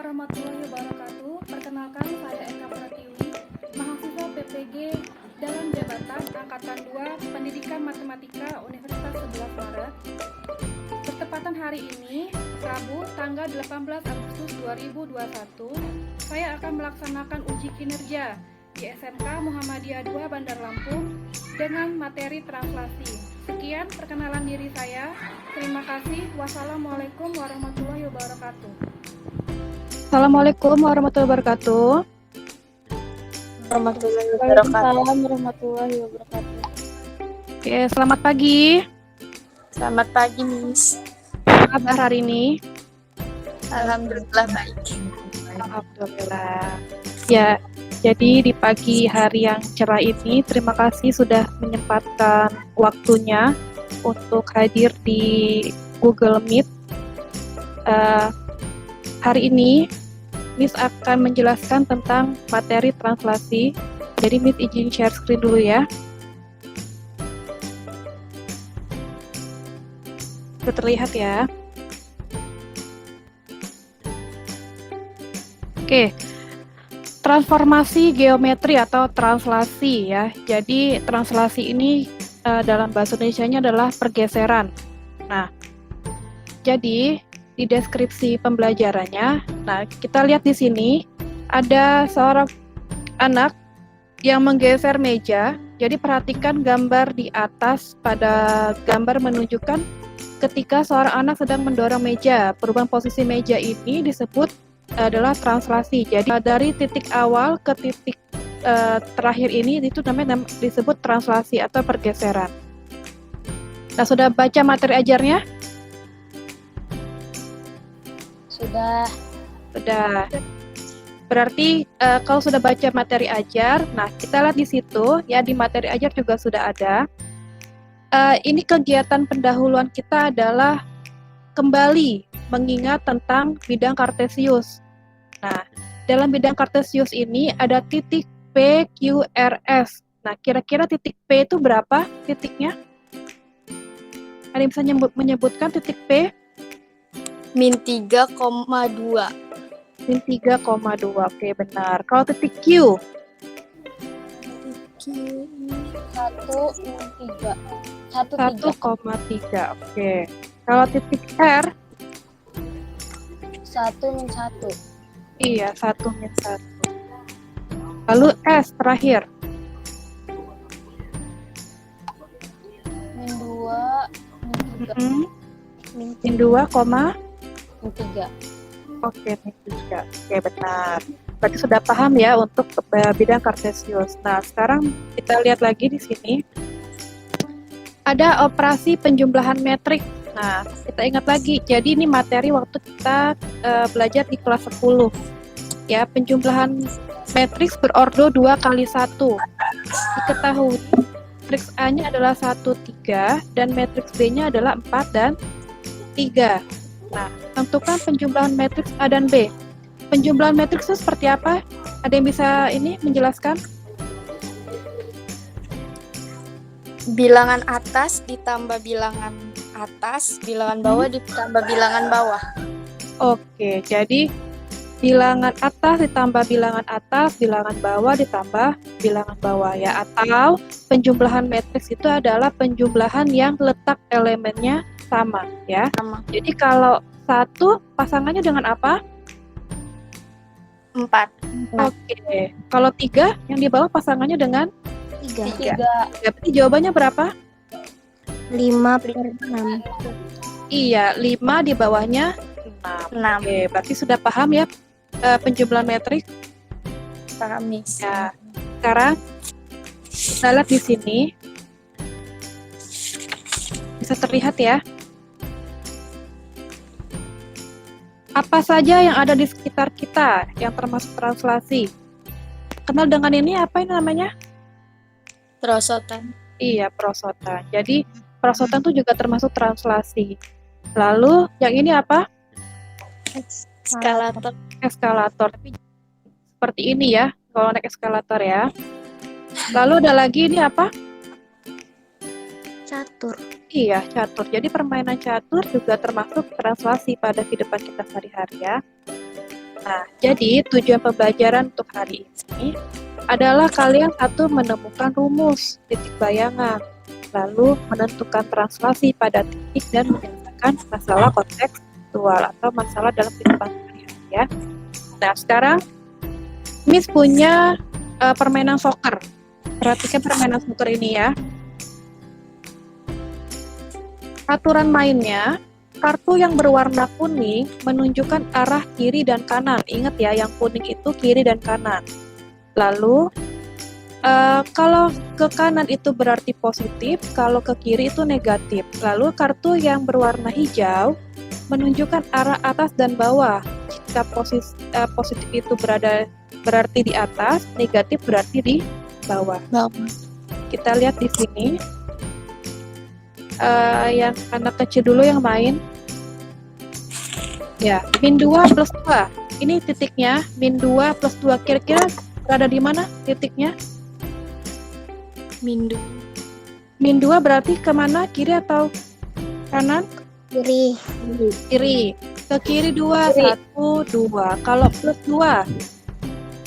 warahmatullahi wabarakatuh. Perkenalkan, saya Eka Pratiwi, mahasiswa PPG dalam jabatan Angkatan 2 Pendidikan Matematika Universitas 11 Maret. Bertepatan hari ini, Rabu, tanggal 18 Agustus 2021, saya akan melaksanakan uji kinerja di SMK Muhammadiyah 2 Bandar Lampung dengan materi translasi. Sekian perkenalan diri saya. Terima kasih. Wassalamualaikum warahmatullahi wabarakatuh. Assalamualaikum warahmatullahi wabarakatuh. Waalaikumsalam warahmatullahi wabarakatuh. Oke, selamat pagi. Selamat pagi, Miss. Apa kabar hari ini? Alhamdulillah baik. Alhamdulillah. Ya, jadi di pagi hari yang cerah ini, terima kasih sudah menyempatkan waktunya untuk hadir di Google Meet. Hari ini, Miss akan menjelaskan tentang materi translasi. Jadi Miss izin share screen dulu ya. Sudah terlihat ya. Oke. Transformasi geometri atau translasi ya. Jadi translasi ini dalam bahasa Indonesianya adalah pergeseran. Nah, jadi di deskripsi pembelajarannya, nah kita lihat di sini ada seorang anak yang menggeser meja. Jadi perhatikan gambar di atas. Pada gambar menunjukkan ketika seorang anak sedang mendorong meja. Perubahan posisi meja ini disebut adalah translasi. Jadi dari titik awal ke titik terakhir ini itu namanya disebut translasi atau pergeseran. Nah, sudah baca materi ajarnya? Sudah. Berarti kalau sudah baca materi ajar, nah kita lihat di situ ya, di materi ajar juga sudah ada. Ini kegiatan pendahuluan kita adalah kembali mengingat tentang bidang kartesius. Nah, dalam bidang kartesius ini ada titik P, Q, R, S. Nah, kira-kira titik P itu berapa titiknya? Ada yang bisa menyebutkan titik P? Min 3,2. Min 3,2. Oke, benar. Kalau titik Q? Q 1,3. 1,3. Oke. Kalau titik R? 1,1. Iya, 1-1. Lalu S terakhir? Min 2, min 3. Min 2, Min 3. Oke, min 3. Oke, benar. Berarti sudah paham ya untuk bidang kartesius. Nah, sekarang kita lihat lagi di sini. Ada operasi penjumlahan metrik. Nah, kita ingat lagi. Jadi ini materi waktu kita belajar di kelas 10. Ya, penjumlahan matriks berordo 2 kali 1. Diketahui matriks A-nya adalah 1, 3, dan matriks B-nya adalah 4 dan 3. Nah, tentukan penjumlahan matriks A dan B. Penjumlahan matriks itu seperti apa? Ada yang bisa ini menjelaskan? Bilangan atas ditambah bilangan atas, bilangan bawah ditambah bilangan bawah. Oke, jadi bilangan atas ditambah bilangan atas, bilangan bawah ditambah bilangan bawah ya. Atau penjumlahan matriks itu adalah penjumlahan yang letak elemennya sama ya. Sama. Jadi kalau 1 pasangannya dengan apa? 4. Oke. Kalau 3 yang di bawah pasangannya dengan 3. ya, berarti jawabannya berapa? 5/6. Iya, 5 di bawahnya 6. Oke, berarti sudah paham ya penjumlahan metrik? Paham, Miss. Ya. Sekarang kita lihat di sini. Bisa terlihat ya. Apa saja yang ada di sekitar kita yang termasuk translasi? Kenal dengan ini apa ini namanya? Perosotan. Iya, perosotan. Jadi perosotan itu juga termasuk translasi. Lalu yang ini apa? Eskalator. Eskalator. Tapi seperti ini ya, kalau naik eskalator ya. Lalu ada lagi ini apa? Catur. Iya, catur. Jadi permainan catur juga termasuk translasi pada kehidupan kita sehari-hari ya. Nah, jadi tujuan pembelajaran untuk hari ini adalah kalian satu menemukan rumus titik bayangan, lalu menentukan translasi pada titik dan menyelesaikan masalah kontekstual atau masalah dalam kehidupan sehari-hari ya. Nah, sekarang Miss punya permainan soccer. Perhatikan permainan soccer ini ya. Aturan mainnya, kartu yang berwarna kuning menunjukkan arah kiri dan kanan. Ingat ya, yang kuning itu kiri dan kanan. Lalu, kalau ke kanan itu berarti positif, kalau ke kiri itu negatif. Lalu, kartu yang berwarna hijau menunjukkan arah atas dan bawah. Jika positif itu berarti di atas, negatif berarti di bawah. Kita lihat di sini. Yang anak kecil dulu yang main. Ya, min 2 plus 2. Ini titiknya, min 2 plus 2. Kira-kira berada di mana titiknya? Min 2. Min 2 berarti kemana? Kiri atau kanan? Kiri. Kiri. Ke kiri 2, Kiri. 1, 2. Kalau plus 2?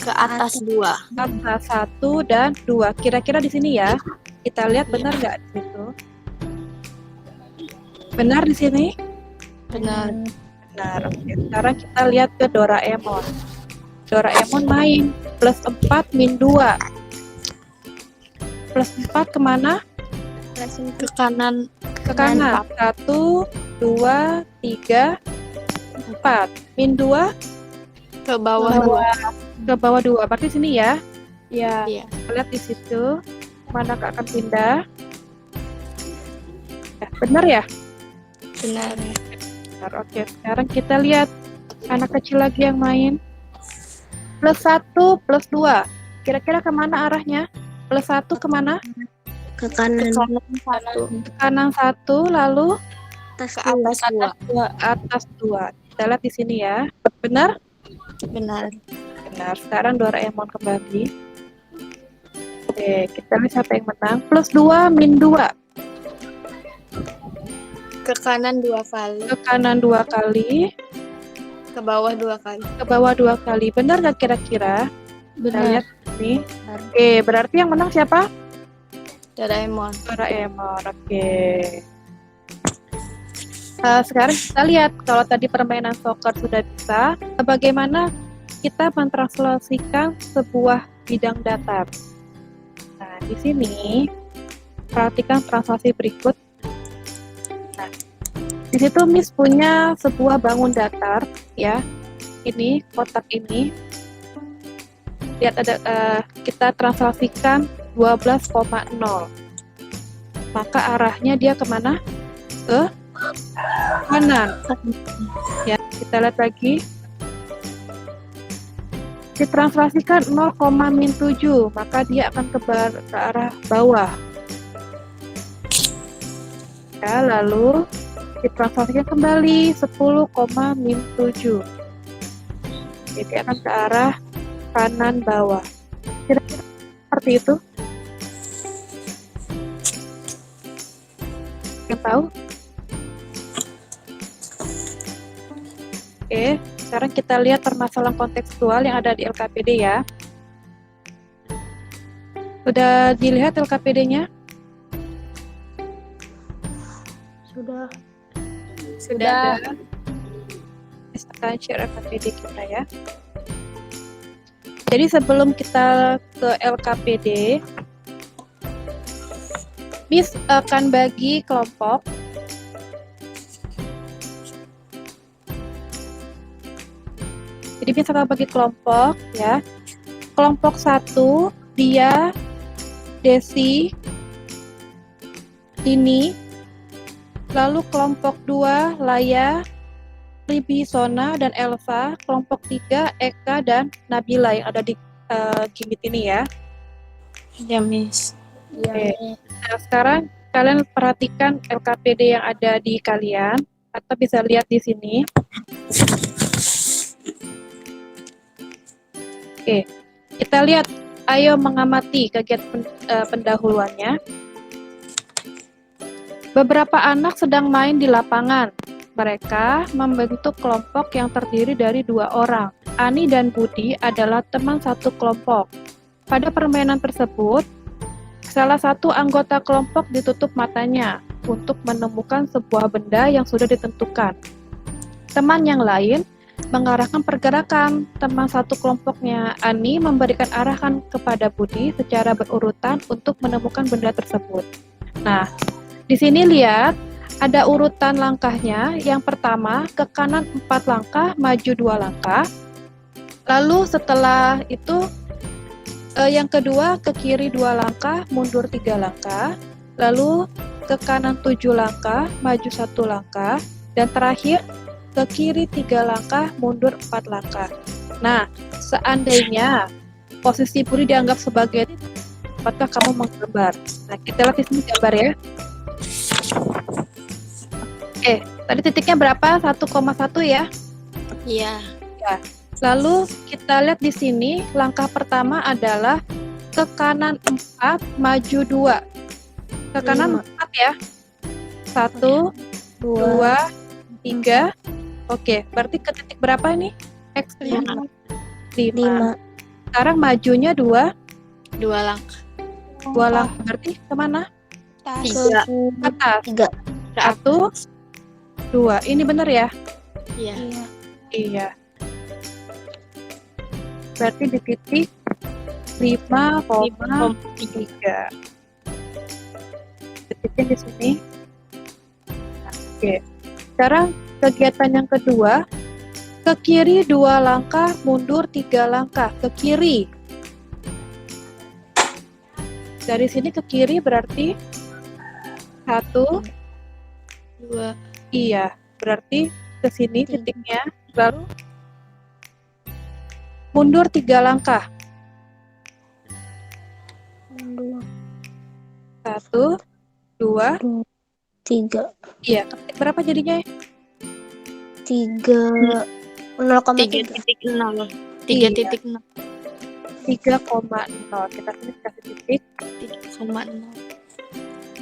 Ke atas 2. Atas 1 dan 2. Kira-kira di sini ya. Kita lihat benar nggak di situ? Benar di sini? Benar. Benar. Oke. Sekarang kita lihat ke Doraemon. Doraemon main. Plus 4 min 2. Plus 4 kemana? Ke kanan. Ke kanan. 1, 2, 3, 4. Min 2? Ke bawah 2. Ke bawah 2. Berarti sini ya? Ya. Iya. Kita lihat di situ. Mana akan pindah? Ya, benar ya? Benar. Benar. Oke. Sekarang kita lihat anak kecil lagi yang main. Plus 1 plus 2. Kira-kira kemana arahnya? Plus 1 kemana? Ke kanan. Ke Kanan 1, lalu atas 2. atas 2. Kita lihat di sini ya. Benar? Benar. Benar. Sekarang Doraemon kembali. Oke, kita lihat siapa yang menang. Plus 2 min 2. Ke kanan 2 kali. Ke kanan 2 kali, Ke bawah 2 kali. ke bawah 2 kali. Benar nggak kira-kira? Kita lihat nih. Oke, berarti yang menang siapa? Doraemon. Doraemon. Oke. Sekarang kita lihat kalau tadi permainan soccer sudah bisa, bagaimana kita mentranslasikan sebuah bidang datar. Nah, di sini perhatikan translasi berikut. Nah, di situ Miss punya sebuah bangun datar, ya. Ini kotak ini. Lihat ada kita translasikan 12,0. Maka arahnya dia kemana? Ke kanan. Ya, kita lihat lagi. Ditranslasikan 0,-7, maka dia akan ke arah bawah. Ya, lalu ditranslasikan kembali 10,-7. Jadi akan ke arah kanan bawah. Kira-kira seperti itu? Yang tahu? Oke, sekarang kita lihat permasalahan kontekstual yang ada di LKPD ya. Sudah dilihat LKPD-nya? Sudah. Kita share LKPD kita ya. Jadi sebelum kita ke LKPD, Miss akan bagi kelompok. Jadi Miss akan bagi kelompok ya. Kelompok 1 dia, Desi, Dini. Lalu kelompok 2 Laya, Libi, Sona, dan Elsa. Kelompok 3 Eka dan Nabila yang ada di gimit ini ya. Ya, Miss. Oke. Nah, sekarang kalian perhatikan LKPD yang ada di kalian atau bisa lihat di sini. Oke, kita lihat. Ayo mengamati kegiatan pendahuluannya. Beberapa anak sedang main di lapangan. Mereka membentuk kelompok yang terdiri dari 2 orang. Ani dan Budi adalah teman satu kelompok. Pada permainan tersebut, salah satu anggota kelompok ditutup matanya untuk menemukan sebuah benda yang sudah ditentukan. Teman yang lain mengarahkan pergerakan. Teman satu kelompoknya, Ani, memberikan arahan kepada Budi secara berurutan untuk menemukan benda tersebut. Nah, di sini lihat ada urutan langkahnya. Yang pertama, ke kanan 4 langkah, maju 2 langkah. Lalu setelah itu, yang kedua, ke kiri 2 langkah, mundur 3 langkah. Lalu ke kanan 7 langkah, maju 1 langkah. Dan terakhir, ke kiri 3 langkah, mundur 4 langkah. Nah, seandainya posisi Budi dianggap sebagai, apakah kamu menggambar? Nah, kita lihat di sini gambar ya. Tadi titiknya berapa? 1,1 ya? Iya. Ya. Lalu kita lihat di sini, langkah pertama adalah ke kanan 4, maju 2. Ke kanan 4 ya. 1, 2, 3. Oke, berarti ke titik berapa ini? X-nya 5. Sekarang majunya 2 langkah. langkah. Berarti kemana? 3. Atas. 3. 1, 2. Ini benar ya? Iya. Iya. Berarti di titik 5,3. Titiknya di sini. Nah, oke. Sekarang kegiatan yang kedua, ke kiri 2 langkah, mundur 3 langkah. Ke kiri. Dari sini ke kiri berarti 1, 2. iya. Berarti ke sini titiknya. Lalu mundur 3 langkah. 1, 2, 3. iya. Ketik berapa jadinya? 0,3. 3.0. 3.0. 3,0. Kita sini kasih titik. 3,0.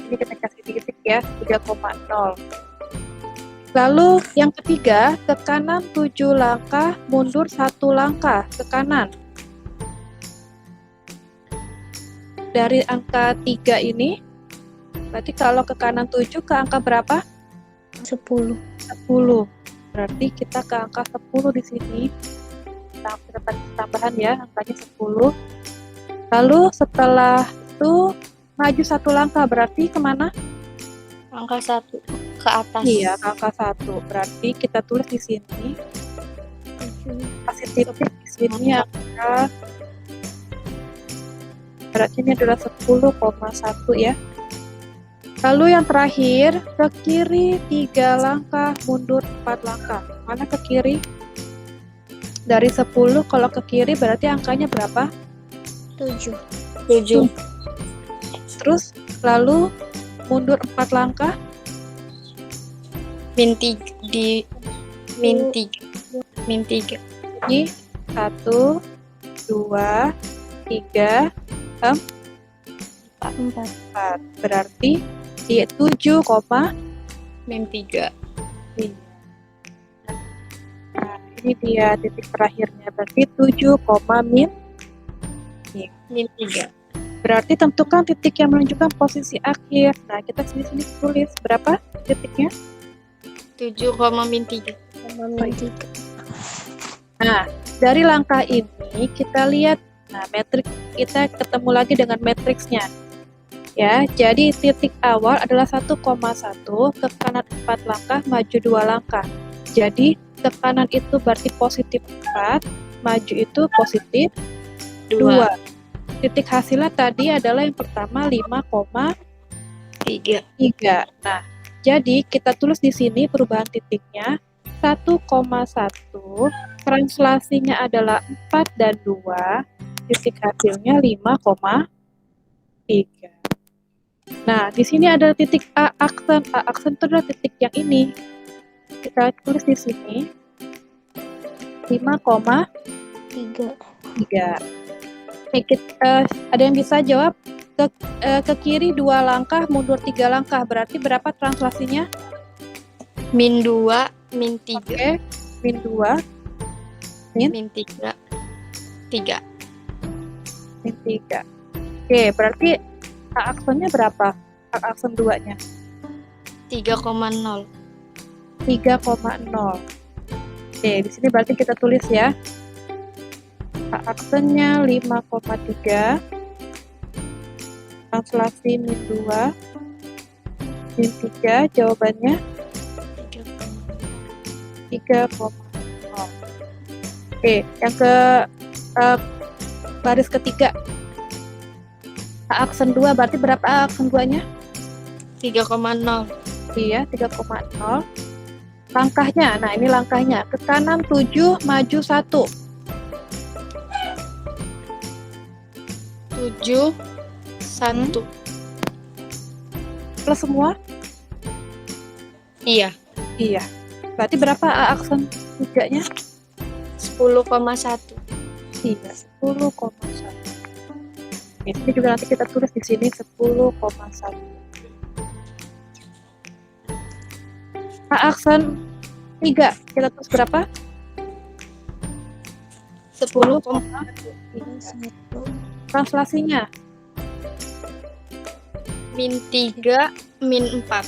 Ini kita kasih titik ya, 3,0. Lalu yang ketiga, ke kanan 7 langkah, mundur 1 langkah ke kanan. Dari angka 3 ini, berarti kalau ke kanan 7 ke angka berapa? 10. 10. Berarti kita ke angka 10 di sini. Kita tambahan ya, angkanya 10. Lalu setelah itu maju 1 langkah, berarti kemana? Angka 1 ke atas. Iya, ke angka 1. Berarti kita tulis di sini. Kasih titik di sini angka. Berarti ini adalah 10,1 ya. Lalu yang terakhir, ke kiri 3 langkah, mundur 4 langkah. Mana ke kiri? Dari 10, kalau ke kiri berarti angkanya berapa? 7. 7. Terus, lalu mundur 4 langkah. Min 3 di min 3. Min 3. Ini 1, 2, 3, 4. Berarti di 7, Min 3. nah, ini dia titik terakhirnya. Berarti 7, min. Min 3. Berarti tentukan titik yang menunjukkan posisi akhir. Nah, kita sini tulis berapa titiknya? 7, min 3. Min 3. Nah, dari langkah ini kita lihat, nah, metrik kita ketemu lagi dengan matriksnya. Ya, jadi titik awal adalah 1,1, ke kanan 4 langkah, maju 2 langkah. Jadi, ke kanan itu berarti positif 4, maju itu positif 2. Titik hasilnya tadi adalah yang pertama 5,3. Nah, jadi kita tulis di sini perubahan titiknya 1,1, translasinya adalah 4 dan 2, titik hasilnya 5,3. Nah, di sini ada titik A aksen. A aksen itu adalah titik yang ini. Kita tulis di sini 5,3. Ada yang bisa jawab? Ke kiri 2 langkah, mundur 3 langkah. Berarti berapa translasinya? Min 2, min 3. Oke, min 2. min 3. 3. Min 3. Oke, berarti hak aksennya berapa? Hak aksen 2-nya. 3,0. 3,0. Oke, di sini berarti kita tulis ya. Hak aksennya 5,3. Translasi min 2. Min 3, jawabannya 3,0. Oke, yang ke baris ketiga. Hak aksen 2 berarti berapa hak aksen 2-nya? 3,0. Iya, 3,0. Langkahnya, nah ini langkahnya. Ke kanan 7, maju 1. 7, 1. Plus semua? Iya. Iya. Berarti berapa aksen 3-nya? 10,1. Iya, 10,1. Ini juga nanti kita tulis di sini 10,1. Hak aksen 3, kita tulis berapa? 10,1. Translasinya? Min 3, min 4.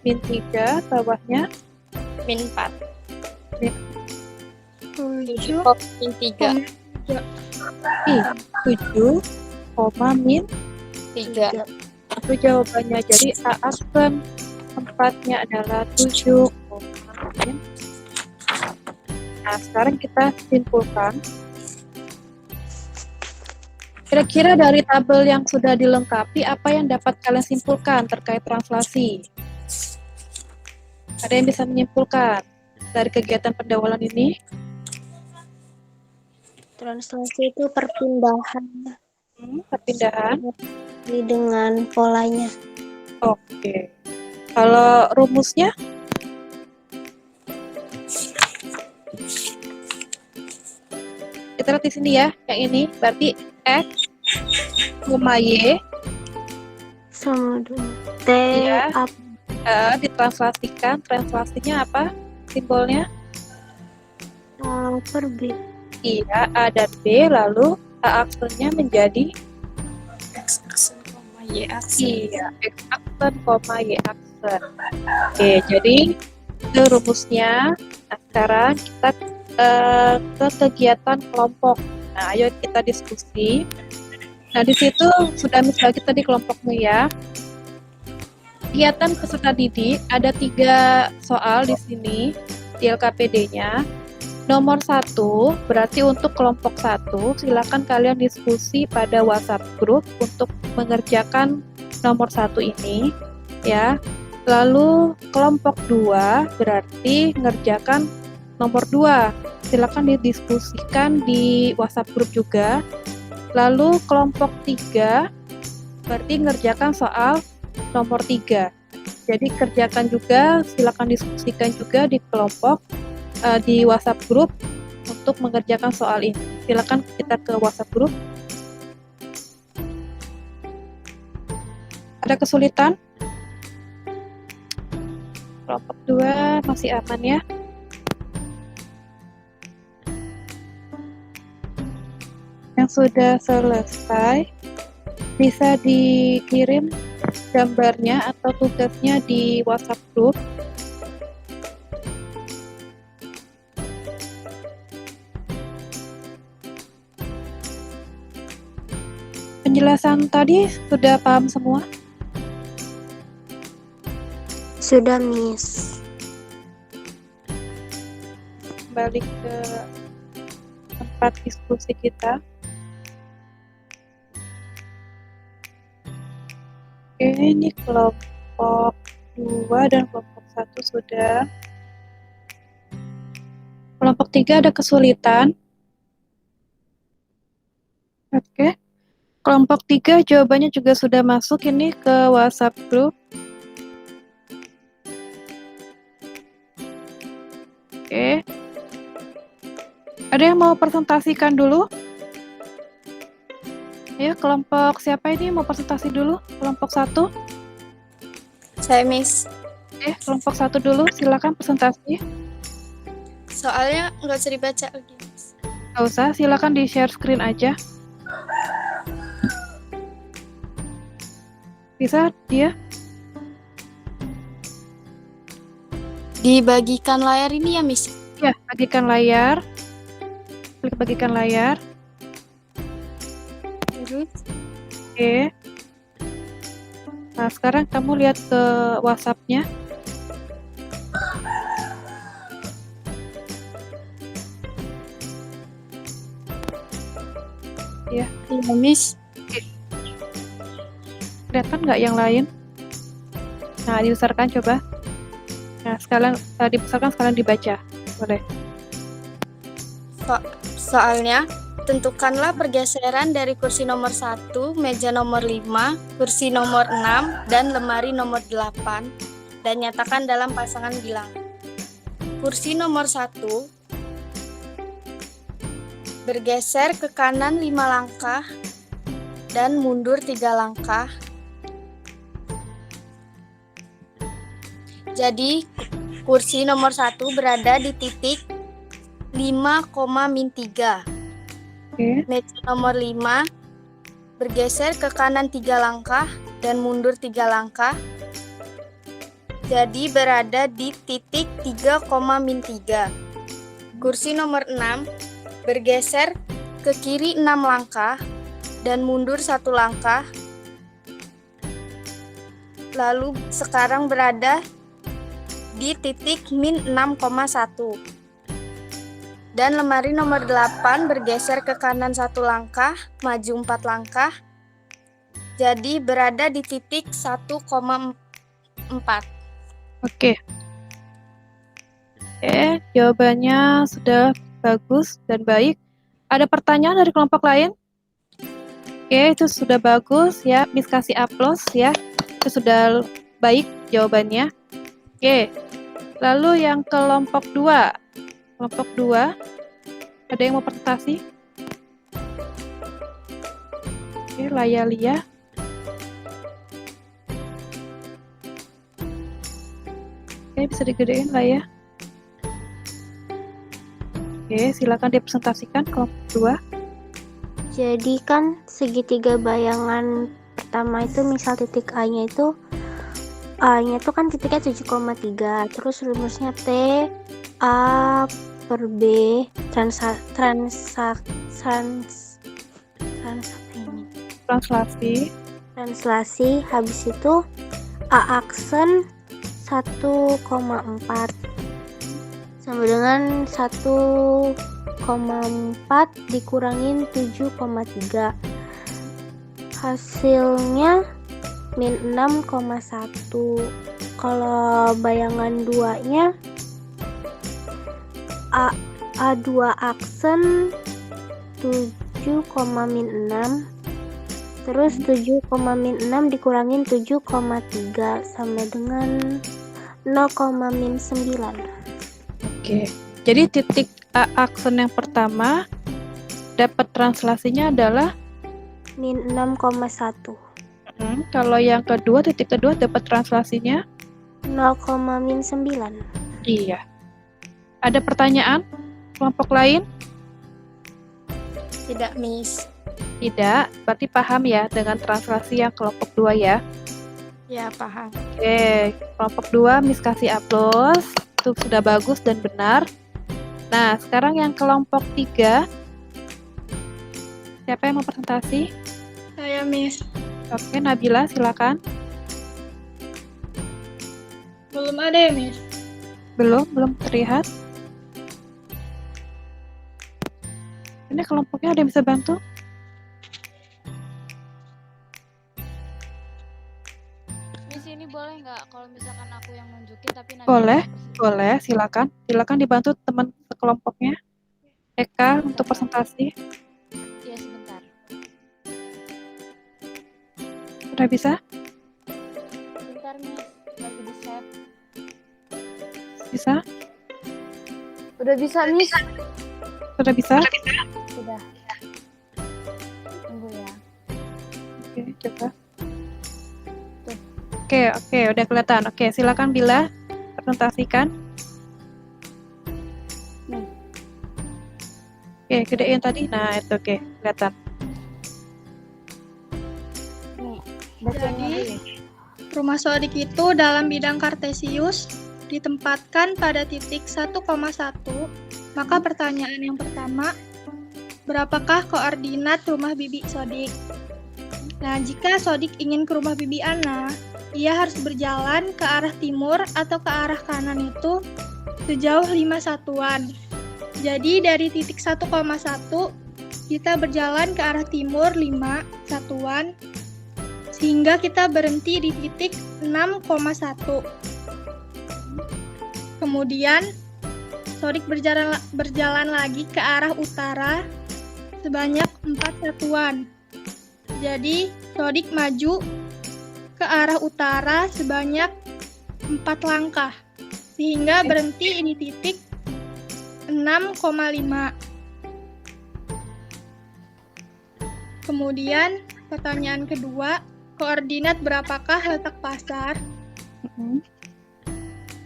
Min 3, bawahnya? Min 4. Min 7, min 3. 7, min 3. itu jawabannya. Jadi hak aksen 4-nya adalah 7, min. Nah, sekarang kita simpulkan. Kira-kira dari tabel yang sudah dilengkapi, apa yang dapat kalian simpulkan terkait translasi? Ada yang bisa menyimpulkan dari kegiatan pendawalan ini? Translasi itu perpindahan Perpindahan. dengan polanya. Oke. Kalau rumusnya? Kita lihat di sini ya, yang ini berarti X, Y, Sama dulu. T Iya. apa? Ditranslasikan. Translasinya apa? Simbolnya? Per B. Iya, A dan B, lalu A aksennya menjadi X aksen, Y aksen. iya, X aksen, Y aksen. Oke, jadi itu rumusnya. Nah, sekarang kita ke kegiatan kelompok. Nah, ayo kita diskusi. Nah, di situ sudah bagi tadi kelompoknya ya. Kegiatan peserta didik ada 3 soal di sini di LKPD-nya. Nomor 1, berarti untuk kelompok 1, silakan kalian diskusi pada WhatsApp group untuk mengerjakan nomor 1 ini, ya. Lalu kelompok 2, berarti mengerjakan nomor 2. Silakan didiskusikan di WhatsApp group juga. Lalu kelompok 3, berarti mengerjakan soal nomor 3. Jadi kerjakan juga, silakan diskusikan juga di kelompok di WhatsApp group untuk mengerjakan soal ini. Silakan kita ke WhatsApp group. Ada kesulitan? Kelompok 2 masih aman ya? Yang sudah selesai bisa dikirim gambarnya atau tugasnya di WhatsApp group. Penjelasan tadi sudah paham semua? Sudah, Miss. Kembali ke tempat diskusi kita. Oke, ini kelompok 2 dan kelompok 1 sudah. Kelompok 3 ada kesulitan. Oke. Kelompok 3 jawabannya juga sudah masuk ini ke WhatsApp group. Oke. Ada yang mau presentasikan dulu? Ya, kelompok siapa ini mau presentasi dulu? Kelompok 1? Saya, Miss. Kelompok 1 dulu, silakan presentasi. Soalnya nggak usah dibaca lagi, Miss. Nggak usah, silakan di share screen aja. Bisa dia? Dibagikan layar ini ya, Miss. Ya, bagikan layar. Klik bagikan layar. Terus Oke. Nah, sekarang kamu lihat ke WhatsApp-nya. Ya, iya, Miss. kelihatan nggak yang lain? Nah, dibesarkan coba. Nah, sekalian dibesarkan, sekalian dibaca. Boleh. Soalnya, tentukanlah pergeseran dari kursi nomor 1, meja nomor 5, kursi nomor 6, dan lemari nomor 8, dan nyatakan dalam pasangan bilang. Kursi nomor 1 bergeser ke kanan 5 langkah dan mundur 3 langkah. Jadi, kursi nomor 1 berada di titik 5,-3. Oke. Meja nomor 5 bergeser ke kanan 3 langkah dan mundur 3 langkah. Jadi berada di titik 3,-3. Kursi nomor 6 bergeser ke kiri 6 langkah dan mundur 1 langkah. Lalu sekarang berada di titik -6,1. Dan lemari nomor 8 bergeser ke kanan 1 langkah, maju 4 langkah. Jadi berada di titik 1,4. Oke. Oke, jawabannya sudah bagus dan baik. Ada pertanyaan dari kelompok lain? Oke, itu sudah bagus ya. Miss kasih aplaus ya. Itu sudah baik jawabannya. Oke. Lalu yang kelompok 2. Kelompok 2. Ada yang mau presentasi? Oke, Lia. Oke, bisa digedein lah ya. Oke, silakan dipresentasikan kelompok 2. Jadi kan segitiga bayangan pertama itu misal titik A-nya itu kan titiknya 7,3, terus rumusnya T A per B translasi habis itu A aksen 1,4 sama dengan 1,4 dikurangin 7,3, hasilnya -6,1. Kalau bayangan 2-nya A2 aksen 7,-6, terus 7,-6 dikurangin 7,3 sama dengan 0,-9. Oke. Jadi titik A aksen yang pertama dapat translasinya adalah -6,1. Kalau yang kedua, titik kedua dapat translasinya 0,-9. iya. Ada pertanyaan kelompok lain? Tidak, Miss. Tidak, berarti paham ya dengan translasi yang kelompok 2 ya. Ya, paham. Oke, kelompok 2 Miss kasih aplaus. Itu sudah bagus dan benar. Nah, sekarang yang kelompok 3. Siapa yang mau presentasi? Saya, Miss. Oke, Nabila silakan. Belum ada ya, Miss? Belum terlihat. Ini kelompoknya ada yang bisa bantu? Miss, ini boleh nggak kalau misalkan aku yang nunjukin tapi nanti Boleh, aku presentasi? boleh, silakan. Silakan dibantu teman sekelompoknya. Eka untuk presentasi. Iya, sebentar. Sudah bisa? Bentar, Miss. Lagi di save. Bisa? Udah bisa, Miss? Sudah bisa? Sudah. Tunggu ya. Oke, coba. Oke, udah kelihatan. Oke, silakan Bila presentasikan. Nih. Oke, gedein tadi. Nah, itu oke, kelihatan. Jadi, rumah sodik itu dalam bidang kartesius ditempatkan pada titik 1,1. Maka pertanyaan yang pertama, berapakah koordinat rumah bibi sodik? Nah, jika sodik ingin ke rumah bibi Ana, ia harus berjalan ke arah timur atau ke arah kanan itu sejauh 5 satuan. Jadi dari titik 1,1 kita berjalan ke arah timur 5 satuan sehingga kita berhenti di titik 6,1. Kemudian sodik berjalan lagi ke arah utara sebanyak 4 satuan. Jadi sodik maju ke arah utara sebanyak 4 langkah sehingga berhenti di titik 6,5. Kemudian pertanyaan kedua, koordinat berapakah letak pasar?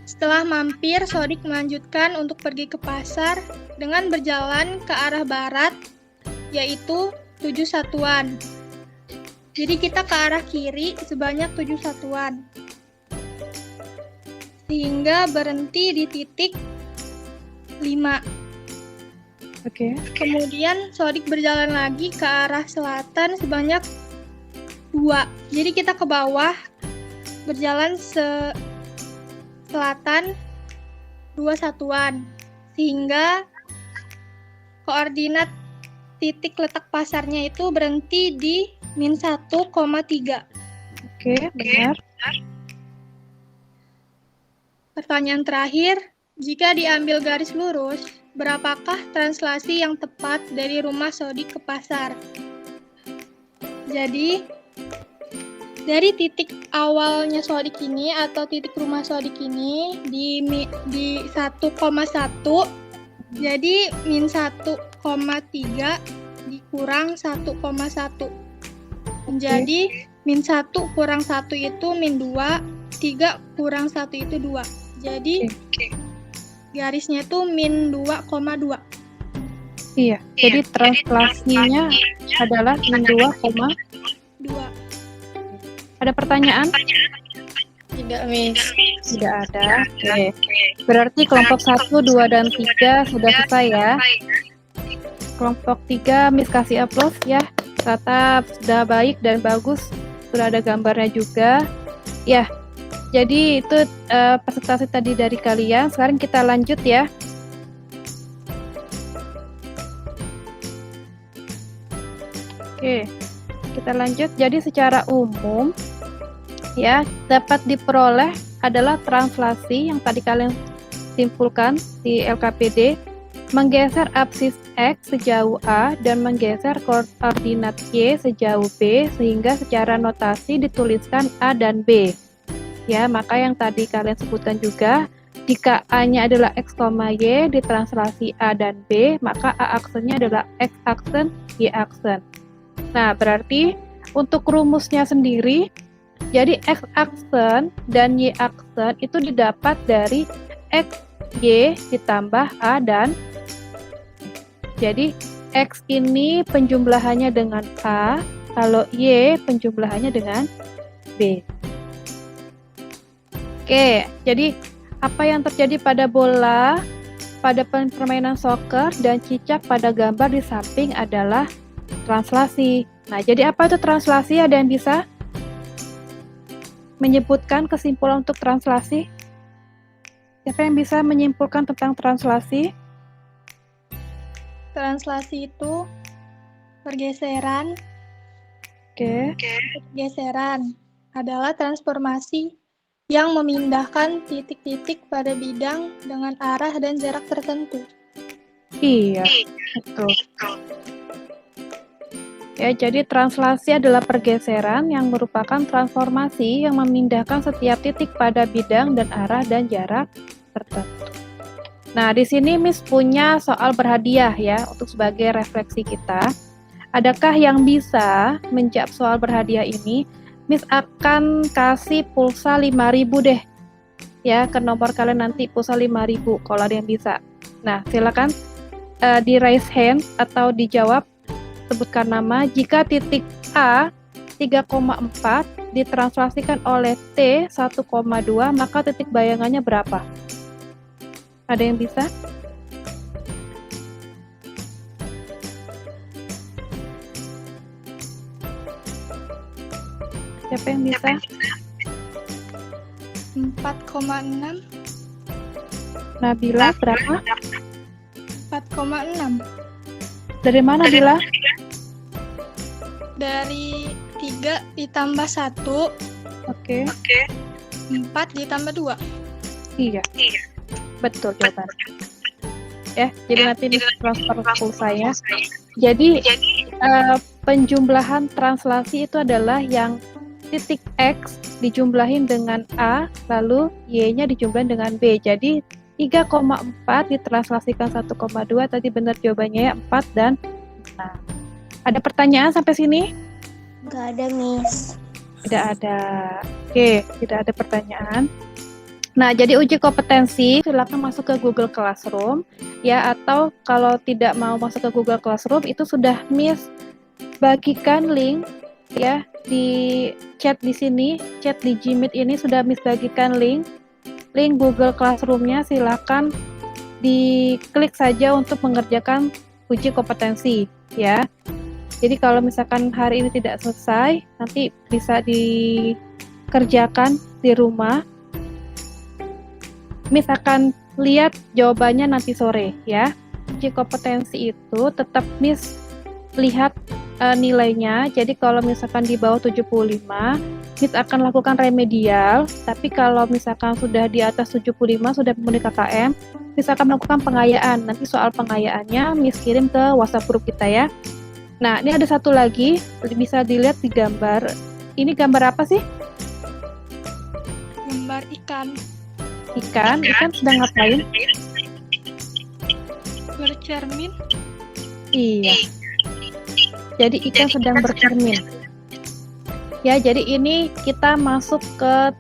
Setelah mampir, sodik melanjutkan untuk pergi ke pasar dengan berjalan ke arah barat, yaitu 7 satuan. Jadi kita ke arah kiri sebanyak 7 satuan. Sehingga berhenti di titik 5. Oke. Kemudian sodik berjalan lagi ke arah selatan sebanyak 2. Jadi kita ke bawah berjalan selatan 2 satuan. Sehingga koordinat titik letak pasarnya itu berhenti di -1,3. Oke, benar. Pertanyaan terakhir, jika diambil garis lurus, berapakah translasi yang tepat dari rumah sodik ke pasar? Jadi, dari titik awalnya sodik ini atau titik rumah sodik ini di 1,1, jadi -1,3 dikurang 1,1. Jadi -1 kurang 1 itu -2, 3 kurang 1 itu 2. Jadi garisnya itu -2,2. Iya, jadi translasinya adalah -2, 2. ada pertanyaan? Tidak, Miss. Tidak ada. Oke. Berarti kelompok 1, 2, dan 3 sudah selesai ya. Kelompok 3 Miss kasih aplaus ya. Ternyata sudah baik dan bagus. Sudah ada gambarnya juga. Ya. Jadi itu presentasi tadi dari kalian. Sekarang kita lanjut ya. Oke. Kita lanjut. Jadi secara umum ya, dapat diperoleh adalah translasi yang tadi kalian simpulkan di LKPD, menggeser absis X sejauh A dan menggeser koordinat Y sejauh B sehingga secara notasi dituliskan A dan B. Ya, maka yang tadi kalian sebutkan juga, jika A-nya adalah X, Y ditranslasi A dan B, maka A aksennya adalah X aksen, Y aksen. Nah, berarti untuk rumusnya sendiri, jadi X aksen dan Y aksen itu didapat dari X, Y ditambah A dan jadi X ini penjumlahannya dengan A, kalau Y penjumlahannya dengan B. Oke, jadi apa yang terjadi pada bola, pada permainan soccer dan cicak pada gambar di samping adalah translasi. Nah, jadi apa itu translasi? Ada yang bisa menyebutkan kesimpulan untuk translasi? Siapa yang bisa menyimpulkan tentang translasi? Translasi itu pergeseran. Oke. Pergeseran adalah transformasi yang memindahkan titik-titik pada bidang dengan arah dan jarak tertentu. Iya, betul. Ya, jadi translasi adalah pergeseran yang merupakan transformasi yang memindahkan setiap titik pada bidang dan arah dan jarak tertentu. Nah, di sini Miss punya soal berhadiah ya untuk sebagai refleksi kita. Adakah yang bisa menjawab soal berhadiah ini? Miss akan kasih pulsa 5.000 deh. Ya, ke nomor kalian nanti pulsa 5.000 kalau ada yang bisa. Nah, silakan di raise hand atau dijawab, sebutkan nama. Jika titik A 3,4 ditranslasikan oleh T 1,2, maka titik bayangannya berapa? Ada yang bisa? Siapa yang bisa? 4,6. Nabila berapa? 4,6. Dari mana, Nabila? Dari 3 ditambah 1, Oke. 4 ditambah 2. Iya. Betul jawaban. Ya, jadi nanti di transfer ke saya. Jadi penjumlahan translasi itu adalah yang titik X dijumlahin dengan A, lalu Y-nya dijumlahin dengan B. Jadi 3,4 ditranslasikan 1,2, tadi benar jawabannya ya, 4 dan 6. Ada pertanyaan sampai sini? Nggak ada, Miss. Tidak ada. Oke, tidak ada pertanyaan. Nah, jadi uji kompetensi silakan masuk ke Google Classroom ya, atau kalau tidak mau masuk ke Google Classroom itu sudah Miss bagikan link ya di chat di sini, chat di Gmeet ini sudah Miss bagikan link Google Classroom-nya, silakan diklik saja untuk mengerjakan uji kompetensi ya. Jadi kalau misalkan hari ini tidak selesai, nanti bisa dikerjakan di rumah. Miss akan lihat jawabannya nanti sore ya. Uji kompetensi itu tetap Miss lihat nilainya. Jadi kalau misalkan di bawah 75, Miss akan lakukan remedial. Tapi kalau misalkan sudah di atas 75, sudah memenuhi KKM, Miss akan melakukan pengayaan. Nanti soal pengayaannya Miss kirim ke WhatsApp grup kita ya. Nah, ini ada satu lagi, bisa dilihat di gambar. Ini gambar apa sih? Gambar ikan Ikan sedang ngapain? bercermin. Iya. Jadi ikan sedang bercermin. Ya, jadi ini kita masuk ke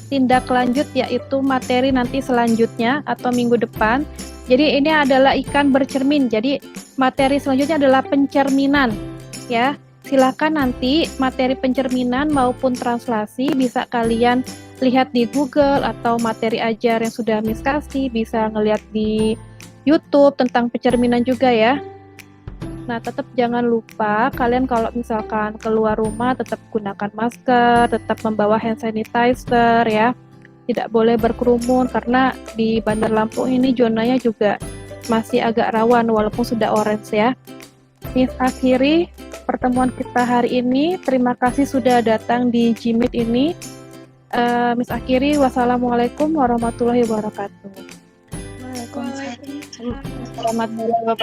tindak lanjut, yaitu materi nanti selanjutnya atau minggu depan. Jadi ini adalah ikan bercermin. Jadi materi selanjutnya adalah pencerminan. Ya, silakan nanti materi pencerminan maupun translasi bisa kalian lihat di Google atau materi ajar yang sudah Miss kasih, bisa ngelihat di YouTube tentang pencerminan juga ya. Nah, tetap jangan lupa kalian kalau misalkan keluar rumah tetap gunakan masker, tetap membawa hand sanitizer ya. Tidak boleh berkerumun karena di Bandar Lampung ini zonanya juga masih agak rawan walaupun sudah orange ya. Miss akhiri pertemuan kita hari ini. Terima kasih sudah datang di Gmeet ini. Miss akhiri, wassalamualaikum warahmatullahi wabarakatuh. Waalaikumsalam. Selamat malam.